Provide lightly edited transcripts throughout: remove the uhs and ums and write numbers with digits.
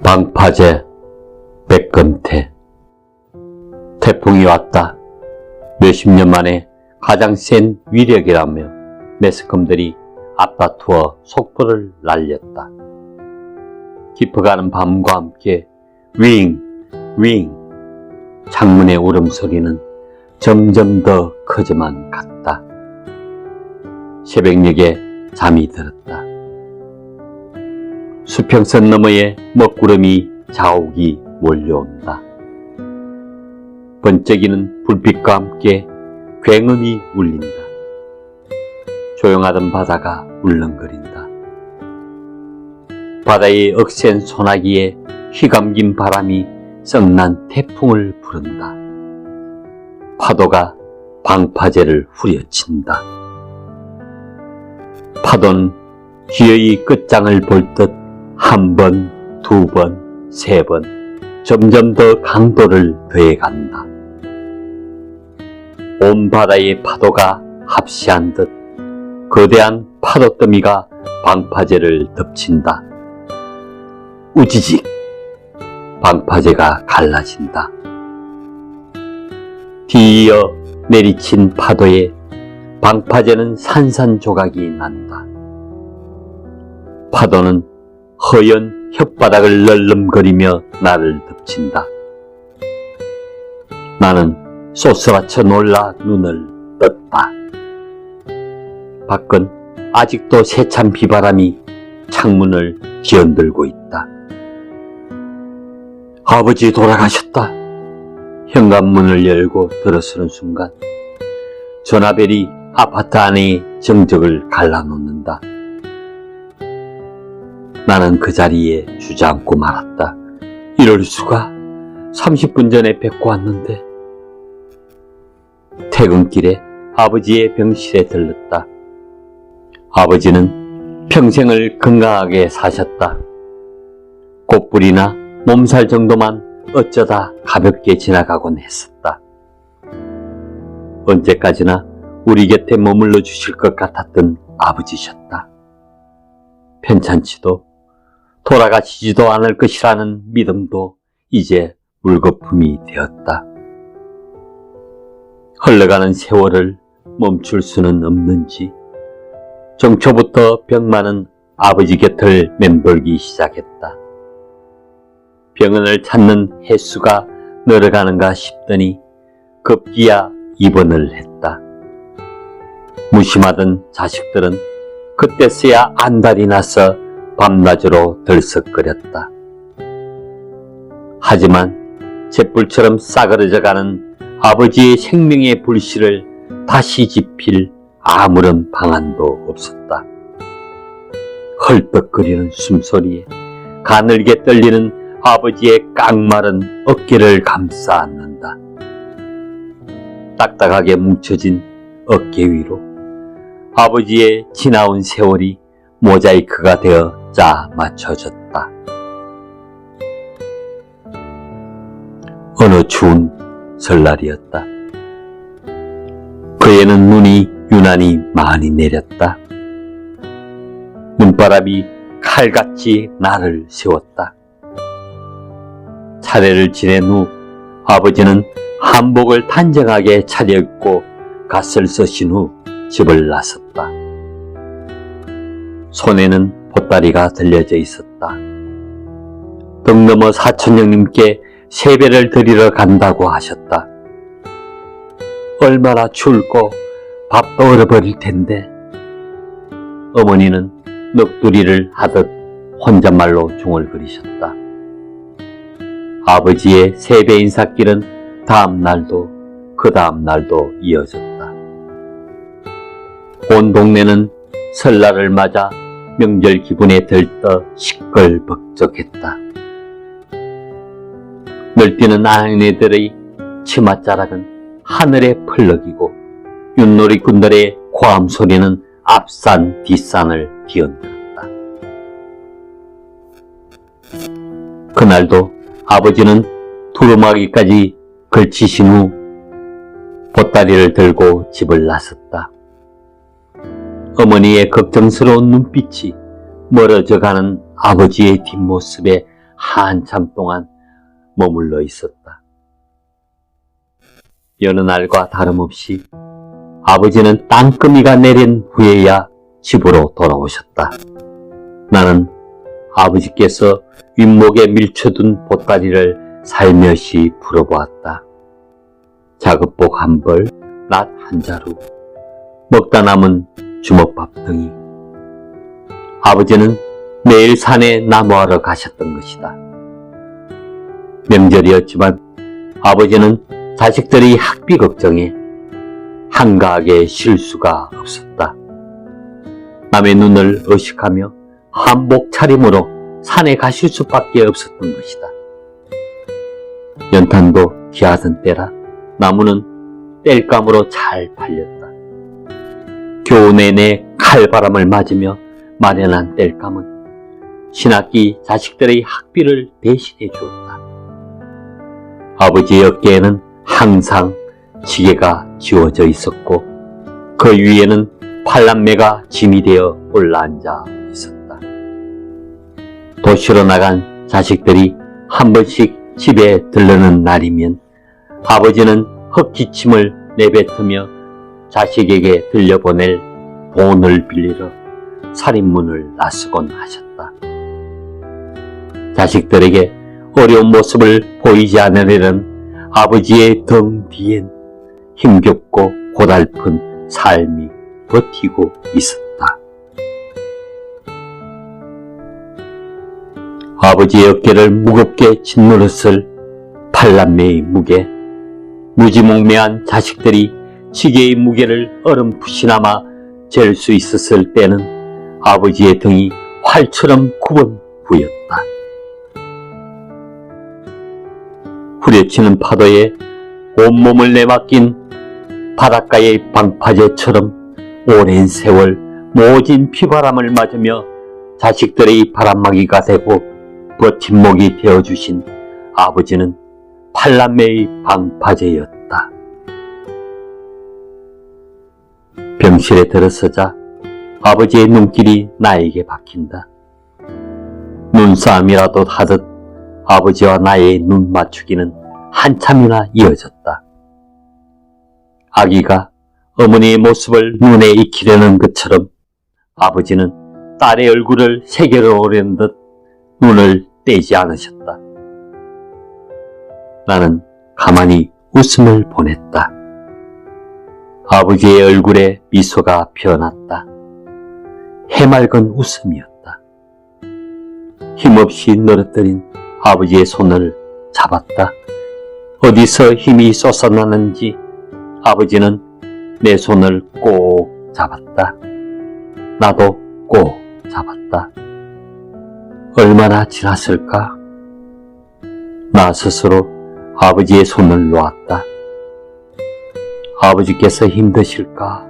방파제, 백금태. 태풍이 왔다. 몇십 년 만에 가장 센 위력이라며 매스컴들이 앞다투어 속보를 날렸다. 깊어가는 밤과 함께 윙, 윙. 창문의 울음소리는 점점 더 커져만 갔다. 새벽녘에 잠이 들었다. 수평선 너머에 먹구름이 자욱이 몰려온다. 번쩍이는 불빛과 함께 굉음이 울린다. 조용하던 바다가 울렁거린다. 바다의 억센 소나기에 휘감긴 바람이 썩난 태풍을 부른다. 파도가 방파제를 후려친다. 파도는 기어이 끝장을 볼 듯 한 번, 두 번, 세 번 점점 더 강도를 더해간다. 온 바다의 파도가 합시한 듯 거대한 파도더미가 방파제를 덮친다. 우지직! 방파제가 갈라진다. 뒤이어 내리친 파도에 방파제는 산산조각이 난다. 파도는 허연 혓바닥을 널름거리며 나를 덮친다. 나는 쏘스라쳐 놀라 눈을 떴다. 밖은 아직도 세찬 비바람이 창문을 기어들고 있다. 아버지 돌아가셨다. 현관문을 열고 들어서는 순간 전화벨이 아파트 안의 정적을 갈라놓는다. 나는 그 자리에 주저앉고 말았다. 이럴 수가. 30분 전에 뵙고 왔는데. 퇴근길에 아버지의 병실에 들렀다. 아버지는 평생을 건강하게 사셨다. 꽃불이나 몸살 정도만 어쩌다 가볍게 지나가곤 했었다. 언제까지나 우리 곁에 머물러 주실 것 같았던 아버지셨다. 편찮지도 돌아가시지도 않을 것이라는 믿음도 이제 물거품이 되었다. 흘러가는 세월을 멈출 수는 없는지 정초부터 병 많은 아버지 곁을 맴돌기 시작했다. 병원을 찾는 횟수가 늘어가는가 싶더니 급기야 입원을 했다. 무심하던 자식들은 그때서야 안달이 나서 밤낮으로 들썩거렸다. 하지만 잿불처럼 싸그러져가는 아버지의 생명의 불씨를 다시 지필 아무런 방안도 없었다. 헐떡거리는 숨소리에 가늘게 떨리는 아버지의 깡마른 어깨를 감싸 안는다. 딱딱하게 뭉쳐진 어깨 위로 아버지의 지나온 세월이 모자이크가 되어 짜 맞춰졌다. 어느 추운 설날이었다. 그에는 눈이 유난히 많이 내렸다. 눈바람이 칼같이 나를 세웠다. 차례를 지낸 후 아버지는 한복을 단정하게 차려입고 갓을 쓰신 후 집을 나섰다. 손에는 보따리가 들려져 있었다. 등 넘어 사촌형님께 세배를 드리러 간다고 하셨다. 얼마나 추울고 밥도 얼어버릴 텐데. 어머니는 넋두리를 하듯 혼잣말로 중얼거리셨다. 아버지의 세배 인사길은 다음 날도 그 다음 날도 이어졌다. 온 동네는 설날을 맞아 명절 기분에 들떠 시끌벅적했다. 널뛰는 아내들의 치맛자락은 하늘에 펄럭이고 윷놀이꾼들의 고함 소리는 앞산 뒷산을 뒤흔들었다. 그날도 아버지는 두루마기까지 걸치신 후 보따리를 들고 집을 나섰다. 어머니의 걱정스러운 눈빛이 멀어져가는 아버지의 뒷모습에 한참 동안 머물러 있었다. 여느 날과 다름없이 아버지는 땅거미가 내린 후에야 집으로 돌아오셨다. 나는 아버지께서 윗목에 밀쳐둔 보따리를 살며시 풀어보았다. 작업복 한 벌, 낫 한 자루, 먹다 남은 주먹밥 등이. 아버지는 매일 산에 나무하러 가셨던 것이다. 명절이었지만 아버지는 자식들의 학비 걱정에 한가하게 쉴 수가 없었다. 남의 눈을 의식하며 한복 차림으로 산에 가실 수밖에 없었던 것이다. 연탄도 귀하던 때라 나무는 땔감으로 잘 팔렸다. 겨우 내내 칼바람을 맞으며 마련한 땔감은 신학기 자식들의 학비를 대신해 주었다. 아버지의 어깨에는 항상 지게가 지워져 있었고 그 위에는 팔남매가 짐이 되어 올라앉아 있었다. 도시로 나간 자식들이 한 번씩 집에 들르는 날이면 아버지는 헛기침을 내뱉으며 자식에게 들려보낼 돈을 빌리러 살인문을 낯쓰곤 하셨다. 자식들에게 어려운 모습을 보이지 않으려는 아버지의 등 뒤엔 힘겹고 고달픈 삶이 버티고 있었다. 아버지의 어깨를 무겁게 짓누르실 팔남매의 무게, 무지몽매한 자식들이 지게의 무게를 어렴풋이나마 잴 수 있었을 때는 아버지의 등이 활처럼 굽은 후였다. 후려치는 파도에 온몸을 내맡긴 바닷가의 방파제처럼 오랜 세월 모진 피바람을 맞으며 자식들의 바람막이가 되고 버팀목이 되어주신 아버지는 팔남매의 방파제였다. 병실에 들어서자 아버지의 눈길이 나에게 박힌다. 눈싸움이라도 하듯 아버지와 나의 눈 맞추기는 한참이나 이어졌다. 아기가 어머니의 모습을 눈에 익히려는 것처럼 아버지는 딸의 얼굴을 새겨러 오려는 듯 눈을 떼지 않으셨다. 나는 가만히 웃음을 보냈다. 아버지의 얼굴에 미소가 피어났다. 해맑은 웃음이었다. 힘없이 늘어뜨린 아버지의 손을 잡았다. 어디서 힘이 솟아나는지 아버지는 내 손을 꼭 잡았다. 나도 꼭 잡았다. 얼마나 지났을까? 나 스스로 아버지의 손을 놓았다. 아버지께서 힘드실까?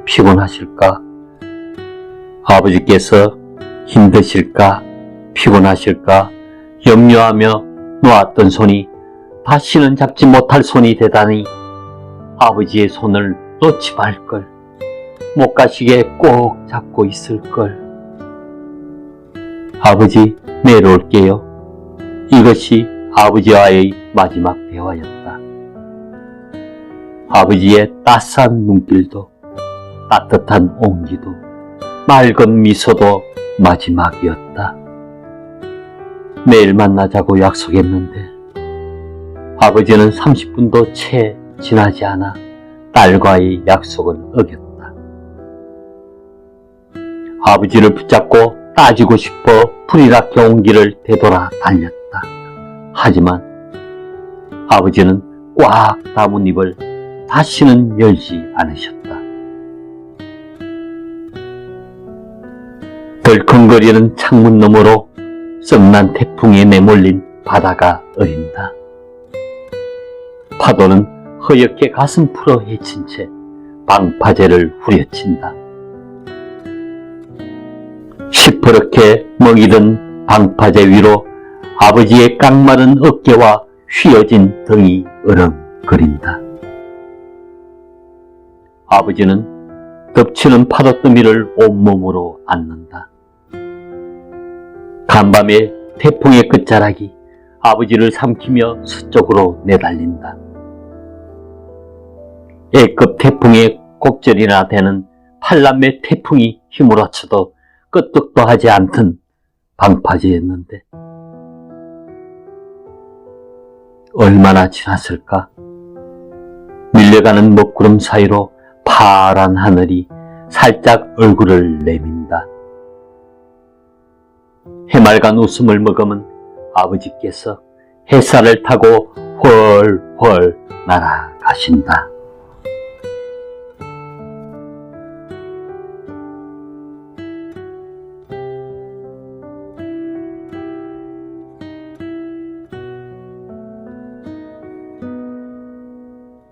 피곤하실까? 아버지께서 힘드실까? 피곤하실까? 염려하며 놓았던 손이 다시는 잡지 못할 손이 되다니 아버지의 손을 놓지 말걸. 못 가시게 꼭 잡고 있을걸. 아버지, 내일 올게요. 이것이 아버지와의 마지막 대화였다. 아버지의 따스한 눈길도 따뜻한 온기도 맑은 미소도 마지막이었다. 내일 만나자고 약속했는데 아버지는 30분도 채 지나지 않아 딸과의 약속을 어겼다. 아버지를 붙잡고 따지고 싶어 불이라게 온기를 되돌아 달렸다. 하지만 아버지는 꽉 담은 입을 다시는 열지 않으셨다. 덜컹거리는 창문 너머로 썩난 태풍에 내몰린 바다가 어린다. 파도는 허옇게 가슴 풀어 헤친 채 방파제를 후려친다. 시퍼렇게 먹이던 방파제 위로 아버지의 깡마른 어깨와 휘어진 등이 으렁거린다. 아버지는 덮치는 파도더미를 온몸으로 안는다. 간밤에 태풍의 끝자락이 아버지를 삼키며 서쪽으로 내달린다. A급 태풍의 곡절이나 되는 팔남매 태풍이 휘몰아쳐도 끄떡도 하지 않던 방파제였는데 얼마나 지났을까? 밀려가는 먹구름 사이로 파란 하늘이 살짝 얼굴을 내민다. 해맑은 웃음을 머금은 아버지께서 햇살을 타고 훨훨 날아가신다.